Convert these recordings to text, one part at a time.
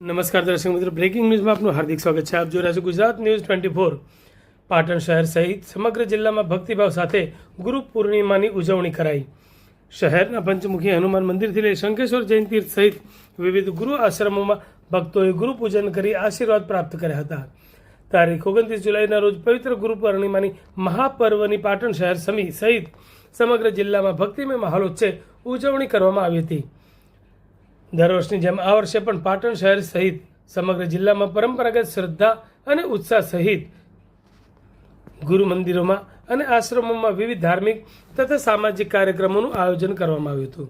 નમસ્કાર દર્શક મિત્રો, બ્રેકિંગ ન્યૂઝમાં આપનું હાર્દિક સ્વાગત છે. આપ જોઈ રહ્યા છો ગુજરાત ન્યૂઝ 24. પાટણ શહેર સહિત સમગ્ર જિલ્લામાં ભક્તિભાવ સાથે ગુરુ પૂર્ણિમાની ઉજવણી કરાઈ. શહેરના પંચમુખી હનુમાન મંદિરથી લઈ શંખેશ્વર જૈન તીર્થ સહિત વિવિધ ગુરુ આશ્રમોમાં ભક્તોએ ગુરુ પૂજન કરી આશીર્વાદ પ્રાપ્ત કર્યા હતા. તારીખ 29 જુલાઈના રોજ પવિત્ર ગુરુ પૂર્ણિમાની મહાપર્વની પાટણ શહેર સહિત સમગ્ર જિલ્લામાં ભક્તિમય માહોલ વચ્ચે ઉજવણી કરવામાં આવી હતી. દર વર્ષની જેમ આ વર્ષે પણ પાટણ શહેર સહિત સમગ્ર જિલ્લામાં પરંપરાગત શ્રદ્ધા અને ઉત્સાહ સહિત ગુરુ મંદિરોમાં અને આશ્રમોમાં વિવિધ ધાર્મિક તથા સામાજિક કાર્યક્રમોનું આયોજન કરવામાં આવ્યું હતું.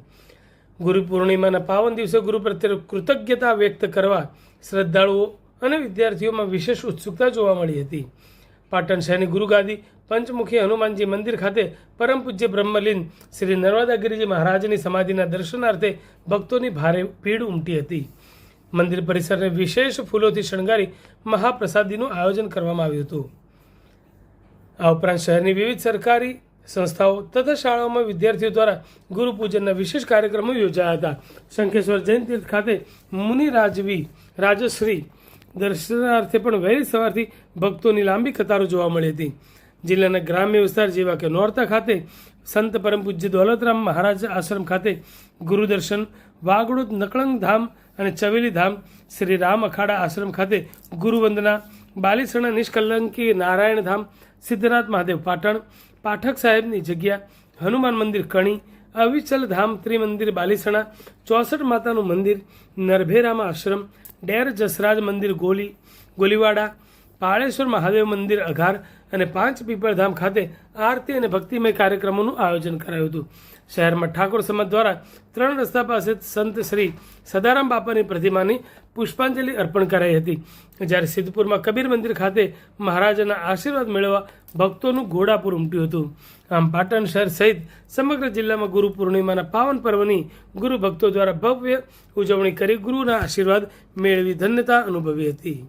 ગુરુ પૂર્ણિમાના પાવન દિવસે ગુરુ પ્રત્યે કૃતજ્ઞતા વ્યક્ત કરવા શ્રદ્ધાળુઓ અને વિદ્યાર્થીઓમાં વિશેષ ઉત્સુકતા જોવા મળી હતી. પાટણ શહેરની ગુરુગાદી પંચમુખી હનુમાનજી મંદિર ખાતે પરમ પૂજ્ય બ્રહ્મલીન શ્રી નર્મદાગીરીજી મહારાજની સમાધિના દર્શનાર્થે ભક્તોની ભારે ભીડ ઉમટી હતી. મંદિર પરિસરને વિશેષ ફૂલોથી શણગારી મહાપ્રસાદીનું આયોજન કરવામાં આવ્યું હતું. આ ઉપરાંત શહેરની વિવિધ સરકારી સંસ્થાઓ તથા શાળાઓમાં વિદ્યાર્થીઓ દ્વારા ગુરુ પૂજનના વિશેષ કાર્યક્રમો યોજાયા હતા. શંખેશ્વર જૈન તીર્થ ખાતે મુનિ રાજશ્રી દર્શનાર્થે પણ વહેલી સવારથી ભક્તોની લાંબી કતારો જોવા મળી હતી. જિલ્લાના ગ્રામ્ય વિસ્તાર જેવા કે નોરતા ખાતે સંત પરમ પૂજ્ય દોલતરામ મહારાજ આશ્રમ ખાતે ગુરુદર્શન, વાગડોદ નકળંગ ધામ અને ચવેલી ધામ, શ્રી રામ અખાડા આશ્રમ ખાતે ગુરુવંદના, બાલીસણા નિષ્કલંકી નારાયણ ધામ, સિદ્ધનાથ મહાદેવ પાટણ, પાઠક સાહેબની જગ્યા, હનુમાન મંદિર કણી, અવિચલ ધામ ત્રિમંદિર બાલીસણા, 64 માતાનું મંદિર, નરભેરામાં આશ્રમ, ડેર જસરાજ મંદિર ગોલીવાડા, પાળેશ્વર મહાદેવ મંદિર અઘાર અને 5 પીપળધામ ખાતે આરતી અને ભક્તિમય કાર્યક્રમોનું આયોજન કરાયું હતું. શહેરમાં ઠાકોર સમાજ દ્વારા 3 રસ્તા પાસે સંત શ્રી સદારામ બાપાની પ્રતિમાની પુષ્પાંજલિ અર્પણ કરાઈ હતી. જ્યારે સિદ્ધપુરમાં કબીર મંદિર ખાતે મહારાજના આશીર્વાદ મેળવવા ભક્તોનું ઘોડાપુર ઉમટ્યું હતું. આમ પાટણ શહેર સહિત સમગ્ર જિલ્લામાં ગુરુ પૂર્ણિમાના પાવન પર્વની ગુરુ ભક્તો દ્વારા ભવ્ય ઉજવણી કરી ગુરુના આશીર્વાદ મેળવી ધન્યતા અનુભવી હતી.